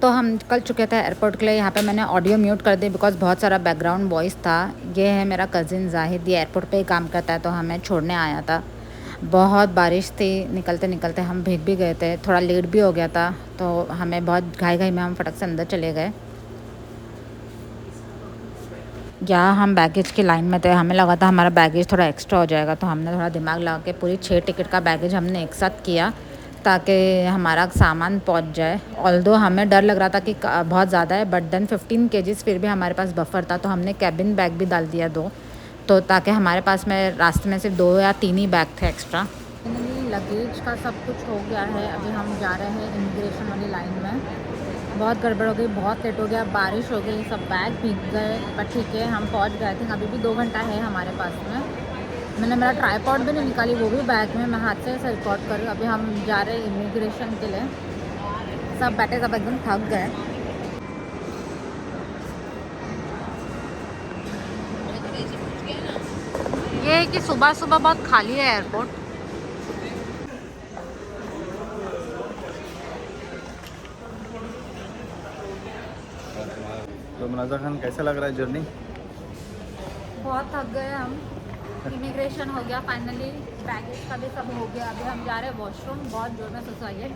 तो हम निकल चुके थे एयरपोर्ट के लिए। यहाँ पे मैंने ऑडियो म्यूट कर दी बिकॉज़ बहुत सारा बैकग्राउंड वॉइस था। ये है मेरा कज़िन जाहिद, ये एयरपोर्ट पे ही काम करता है, तो हमें छोड़ने आया था। बहुत बारिश थी, निकलते निकलते हम भीग भी गए थे, थोड़ा लेट भी हो गया था, तो हमें बहुत घाई में हम फटक से अंदर चले गए। या हम बैगेज की लाइन में थे, हमें लगा था हमारा बैगेज थोड़ा एक्स्ट्रा हो जाएगा, तो हमने थोड़ा दिमाग लगा के पूरी 6 टिकट का बैगेज हमने एक साथ किया ताकि हमारा सामान पहुंच जाए। ऑल्दो हमें डर लग रहा था कि बहुत ज़्यादा है, बट देन 15 केजीज़ फिर भी हमारे पास बफर था, तो हमने कैबिन बैग भी डाल दिया 2, तो ताकि हमारे पास में रास्ते में सिर्फ 2 या 3 ही बैग थे एक्स्ट्रा। फाइनली लगेज का सब कुछ हो गया है। अभी हम जा रहे हैं इमिग्रेशन वाली लाइन में। बहुत गड़बड़ हो गई, बहुत लेट हो गया, बारिश हो गई, सब बैग भीग गए, पर ठीक है हम पहुंच गए थे। अभी भी 2 घंटा है हमारे पास में। मैंने मेरा ट्राईपॉड भी नहीं निकाली, वो भी बैग में, मैं हाथ से ऐसे रिकॉर्ड कर रही हूँ। अभी हम जा रहे हैं इमिग्रेशन के लिए। सब बैठे, सब एकदम थक गए। ये है कि सुबह सुबह बहुत खाली है एयरपोर्ट। तो मुनाज़ा खान, कैसा लग रहा है जर्नी? बहुत थक गए हम। इमिग्रेशन हो गया फाइनली, बैगेज का भी सब हो गया। अभी हम जा रहे हैं वॉशरूम, बहुत जोर में सुसाइए।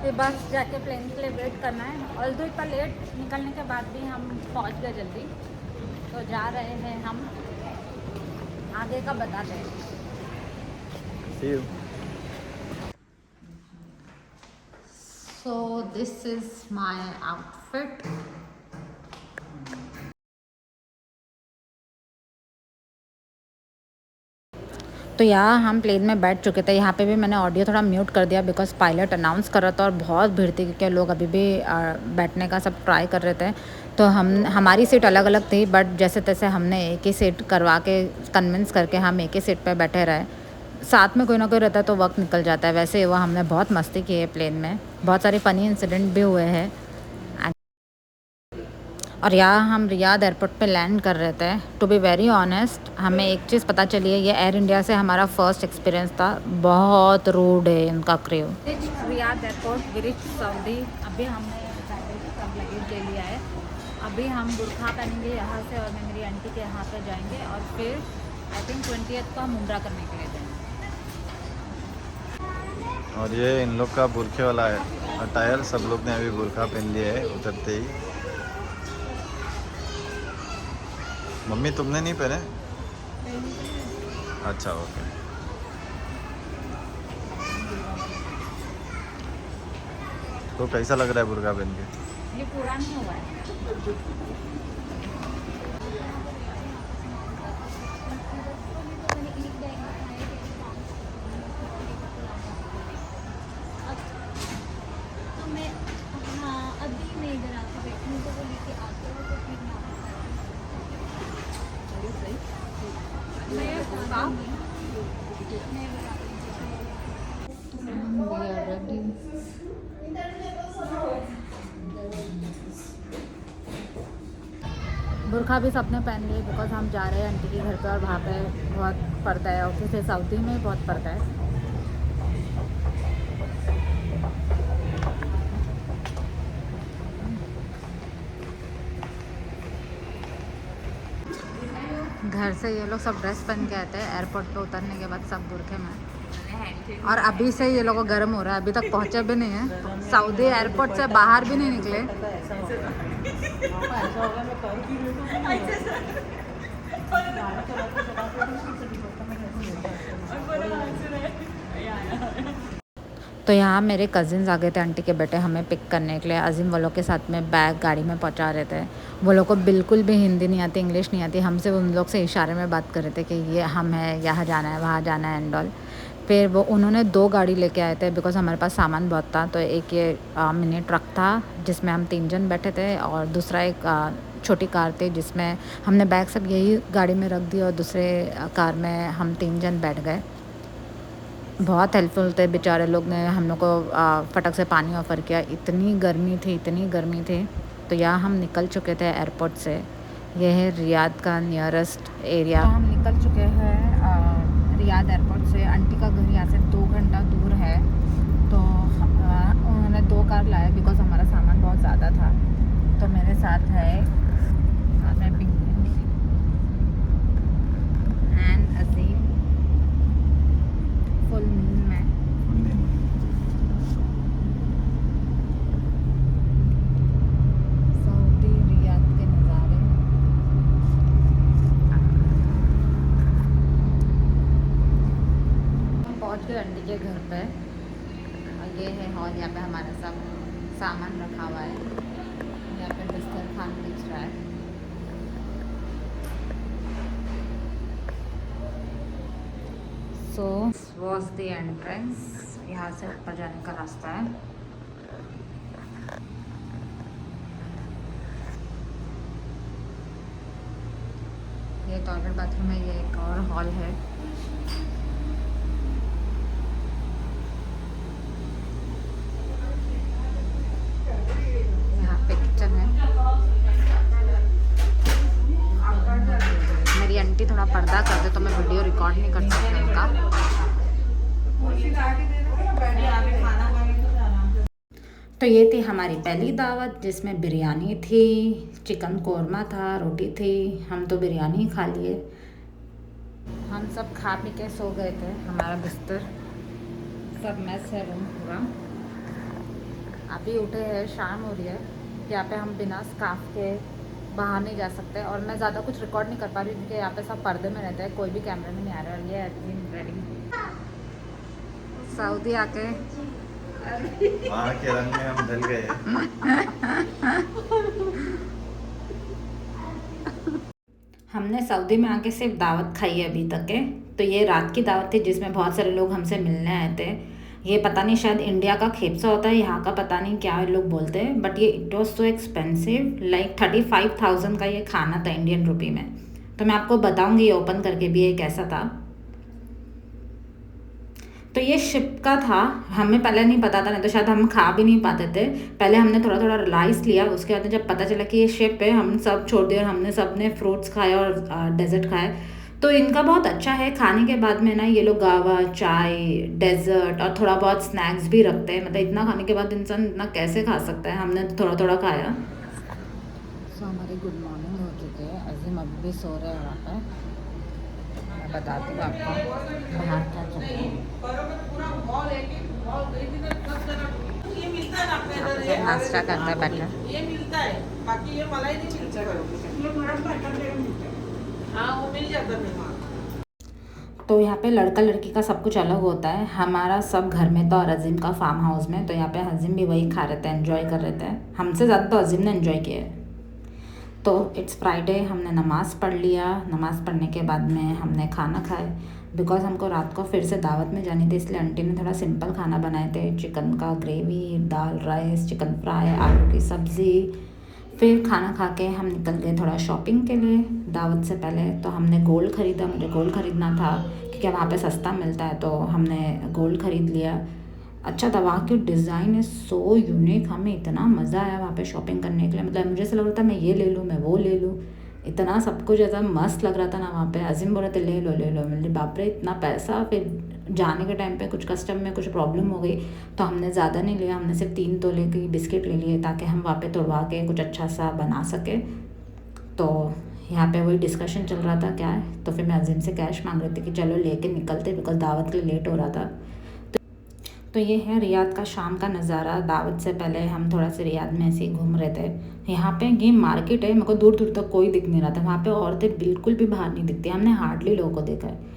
फिर बस जाके प्लेन के लिए वेट करना है। ऑल्दो इतना लेट निकलने के बाद भी हम पहुंच गए जल्दी, तो जा रहे हैं हम, आगे का बताते हैं। See you. So this is my outfit. तो यहाँ हम प्लेन में बैठ चुके थे। यहाँ पे भी मैंने ऑडियो थोड़ा म्यूट कर दिया बिकॉज़ पायलट अनाउंस कर रहा था और बहुत भीड़ थी क्योंकि लोग अभी भी बैठने का सब ट्राई कर रहे थे। तो हमारी सीट अलग अलग थी, बट जैसे तैसे हमने एक ही सीट करवा के कन्विंस करके हम एक ही सीट पे बैठे रहे। साथ में कोई ना कोई रहता है तो वक्त निकल जाता है। वैसे हुआ, हमने बहुत मस्ती की है प्लेन में, बहुत सारे फ़नी इंसिडेंट भी हुए हैं। और यहाँ हम रियाद एयरपोर्ट पे लैंड कर रहे थे। टू बी वेरी ऑनेस्ट, हमें एक चीज़ पता चली है, ये एयर इंडिया से हमारा फर्स्ट एक्सपीरियंस था। बहुत रूड है इनका क्रू। रियाद एयरपोर्ट, विरिच सऊदी। अभी हमने सब लगेज ले लिया है। अभी हम बुरखा पहनेंगे यहाँ से और मैं मेरी आंटी के यहाँ पे जाएंगे और फिर आई थिंक 20th को हम उम्रा करने के लिए जाएंगे। और ये इन लोग का बुरखे वाला है टायर, सब लोग ने अभी बुरखा पहन लिया है उतरते ही। मम्मी तुमने नहीं पहने? अच्छा, ओके। तो कैसा लग रहा है बुरखा पहन के? ये पूरा नहीं हुआ है। बुरखा भी सबने पहन ली बिकॉज हम जा रहे हैं आंटी के घर पे और वहाँ पे बहुत पड़ता है, ऑफिस से सऊदी में ही बहुत पड़ता है। घर से ये लोग सब ड्रेस पहन के आते हैं, एयरपोर्ट पे उतरने के बाद सब बुरखे में। और अभी से ये लोगों को गर्म हो रहा है, अभी तक पहुंचे भी नहीं है, सऊदी एयरपोर्ट से बाहर भी नहीं निकले। तो यहाँ मेरे कज़िन्स आ गए थे आंटी के बेटे हमें पिक करने के लिए। अजीम वालों के साथ में बैग गाड़ी में पहुँचा रहे थे। वो लोग को बिल्कुल भी हिंदी नहीं आती, इंग्लिश नहीं आती। हमसे उन लोग से इशारे में बात कर रहे थे कि ये हम है, यहाँ जाना है, वहाँ जाना है एंड ऑल। फिर वो उन्होंने 2 गाड़ी लेके आए थे बिकॉज़ हमारे पास सामान बहुत था। तो एक ये मिनी ट्रक था जिसमें हम 3 जन बैठे थे और दूसरा एक छोटी कार थी जिसमें हमने बैग सब यही गाड़ी में रख दिया और दूसरे कार में हम 3 जन बैठ गए। बहुत हेल्पफुल थे बेचारे लोग ने, हम लोग को फटक से पानी ऑफ़र किया। इतनी गर्मी थी, इतनी गर्मी थी। तो यहाँ हम निकल चुके थे एयरपोर्ट से। यह है रियाद का नियरेस्ट एरिया। हम निकल चुके हैं रियाद एयरपोर्ट से। आंटी का घर यहाँ से 2 घंटा दूर है। तो उन्होंने 2 कार लाए बिकॉज़ हमारा सामान बहुत ज़्यादा साथ है, साथ में Pinku and Azim full moon में। सऊदी रियाद के नज़ारे। हम पहुंच गए आंटी के घर पे और ये है हॉल। यहाँ पे हमारा सब सामान रखा हुआ है। यहाँ पे बिस्तर खान दिख रहा है। So was the entrance. यहाँ से ऊपर जाने का रास्ता है। ये टॉयलेट बाथरूम है। ये एक और हॉल है। यहाँ पे किचन है। मेरी आंटी थोड़ा पर्दा कर दे तो मैं वीडियो रिकॉर्ड नहीं कर सकती उनका। तो ये थी हमारी पहली दावत जिसमें बिरयानी थी, चिकन कोरमा था, रोटी थी। हम तो बिरयानी ही खा लिए। हम सब खा पी के सो गए थे। हमारा बिस्तर सब मैस है, रूम पूरा। अभी उठे हैं, शाम हो रही है। यहाँ पे हम बिना स्कार्फ के बाहर नहीं जा सकते और मैं ज़्यादा कुछ रिकॉर्ड नहीं कर पा रही क्योंकि यहाँ पे सब पर्दे में रहते हैं, कोई भी कैमरे में नहीं आ रहा। और ये रेडी सऊदी आके वहाँ के रंग में हम ढल गए। हमने सऊदी में आके सिर्फ दावत खाई है अभी तक है। तो ये रात की दावत थी जिसमें बहुत सारे लोग हमसे मिलने आए थे। ये पता नहीं शायद इंडिया का खेपसा होता है, यहाँ का पता नहीं क्या लोग बोलते हैं, बट ये it was so expensive. Like 35,000 का ये खाना था इंडियन रुपी में। तो मैं आपको बताऊँगी ये ओपन करके भी ये कैसा था। तो ये शिप का था। हमें पहले नहीं पता था, नहीं तो शायद हम खा भी नहीं पाते थे। पहले हमने थोड़ा थोड़ा रियलाइज़ लिया, उसके बाद जब पता चला कि ये शिप है हम सब छोड़ दिया और हमने सब ने फ्रूट्स खाए और डेजर्ट खाए। तो इनका बहुत अच्छा है। खाने के बाद में ना ये लोग गावा, चाय, डेजर्ट और थोड़ा बहुत स्नैक्स भी रखते हैं। मतलब इतना खाने के बाद इंसान इतना कैसे खा सकता है। हमने थोड़ा थोड़ा खाया। सो हमारी गुड मॉर्निंग हो चुकी है। अजीम अब भी सो रहे हैं वहाँ पर। मैं बताती हूँ आपको बाहर क्या चल रहा है। नाश्ता करता है बैठा। ये मिलता है, बाकी ये मलाई नहीं मिलता। ये गरम बैटर मिलता है। हाँ वो मिल जाता है। तो यहाँ पे लड़का लड़की का सब कुछ अलग होता है। हमारा सब घर में था और अजीम का फार्म हाउस में। तो यहाँ पे अजीम भी वही खा रहे थे, एंजॉय कर रहे थे। हमसे ज़्यादा तो अजीम ने एंजॉय किया है। तो इट्स फ्राइडे, हमने नमाज़ पढ़ लिया। नमाज़ पढ़ने के बाद में हमने खाना खाए। बिकॉज़ हमको रात को फिर से दावत में जानी थी, इसलिए आंटी ने थोड़ा सिंपल खाना बनाए थे। चिकन का ग्रेवी, दाल राइस, चिकन फ्राई, आलू की सब्ज़ी। फिर खाना खा के हम निकल गए थोड़ा शॉपिंग के लिए दावत से पहले। तो हमने गोल्ड ख़रीदा, मुझे गोल्ड ख़रीदना था क्योंकि वहाँ पे सस्ता मिलता है। तो हमने गोल्ड ख़रीद लिया। अच्छा था, वहाँ की डिज़ाइन है सो यूनिक। हमें इतना मज़ा आया वहाँ पे शॉपिंग करने के लिए। मतलब मुझे ऐसा लग रहा था मैं ये ले लूँ, मैं वो ले लूँ। इतना सब कुछ ऐसा मस्त लग रहा था ना वहाँ पे। अजीम बोल रहे थे ले लो ले लो। मैंने बाप रे इतना पैसा। फिर जाने के टाइम पे कुछ कस्टम में कुछ प्रॉब्लम हो गई तो हमने ज़्यादा नहीं लिया। हमने सिर्फ 3 तोले की बिस्किट ले लिए ताकि हम वहाँ पे तोड़वा के कुछ अच्छा सा बना सके। तो यहाँ पे वही डिस्कशन चल रहा था क्या है। तो फिर मैं अजीम से कैश मांग रही थी कि चलो लेके निकलते, बिकॉज दावत के लिए लेट हो रहा था। तो ये है रियाद का शाम का नज़ारा। दावत से पहले हम थोड़ा सा रियाद में ऐसे ही घूम रहे थे। यहाँ पे ये मार्केट है, मेरे को दूर दूर तक कोई दिख नहीं रहा था। वहाँ पे औरतें बिल्कुल भी बाहर नहीं दिखती, हमने हार्डली लोगों को देखा है।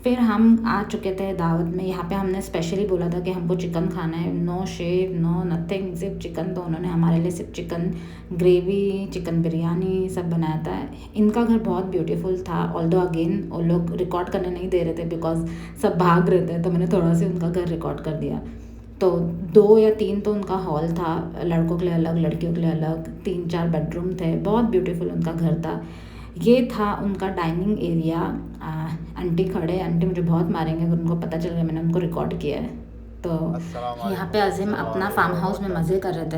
फिर हम आ चुके थे दावत में। यहाँ पे हमने स्पेशली बोला था कि हमको चिकन खाना है, नो शेव नो नथिंग, सिर्फ चिकन। तो उन्होंने हमारे लिए सिर्फ चिकन ग्रेवी, चिकन बिरयानी सब बनाया था। इनका घर बहुत ब्यूटीफुल था। ऑल्दो अगेन वो लोग रिकॉर्ड करने नहीं दे रहे थे बिकॉज सब भाग रहे थे। तो मैंने थोड़ा सा उनका घर रिकॉर्ड कर दिया। तो 2 या 3 तो उनका हॉल था, लड़कों के लिए अलग, लड़कियों के लिए अलग। 3-4 बेडरूम थे। बहुत ब्यूटीफुल उनका घर था। ये था उनका डाइनिंग एरिया। आंटी खड़े, आंटी मुझे बहुत मारेंगे अगर उनको पता चल गया मैंने उनको रिकॉर्ड किया है। तो यहाँ पे अजीम अपना फार्म हाउस में मज़े कर रहे थे।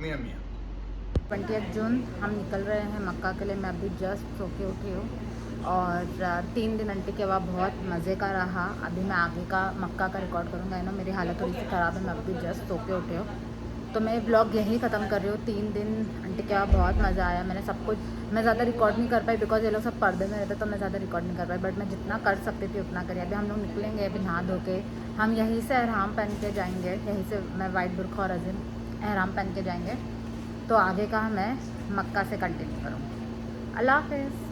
100 100। 20 जून हम निकल रहे हैं मक्का के लिए। मैं अभी जस्ट सो के उठी हूँ और 3 दिन आंटी के बाद बहुत मज़े का रहा। अभी मैं आगे का मक्का का रिकॉर्ड करूँगा। है ना, मेरी हालत थोड़ी सी ख़राब है, मैं अभी जस्ट सो के उठी हूँ, तो मैं ब्लॉग यहीं ख़त्म कर रही हूँ। 3 दिन आंटी के बाद बहुत मज़ा आया। मैंने सब कुछ, मैं ज़्यादा रिकॉर्ड नहीं कर पाई बिकॉज ये लोग सब पर्दे में रहते, तो मैं ज़्यादा रिकॉर्ड नहीं कर पाई, बट मैं जितना कर सकती थी उतना करी। अभी हम लोग निकलेंगे, अभी नहा धो के हम यहीं से एहराम पहन के जाएंगे। यहीं से मैं वाइट बुर्खा और अज़ीम एहराम पहन के जाएंगे, तो आगे का मैं मक्का से कंटिन्यू करूँगी। अल्लाह हाफ़िज़।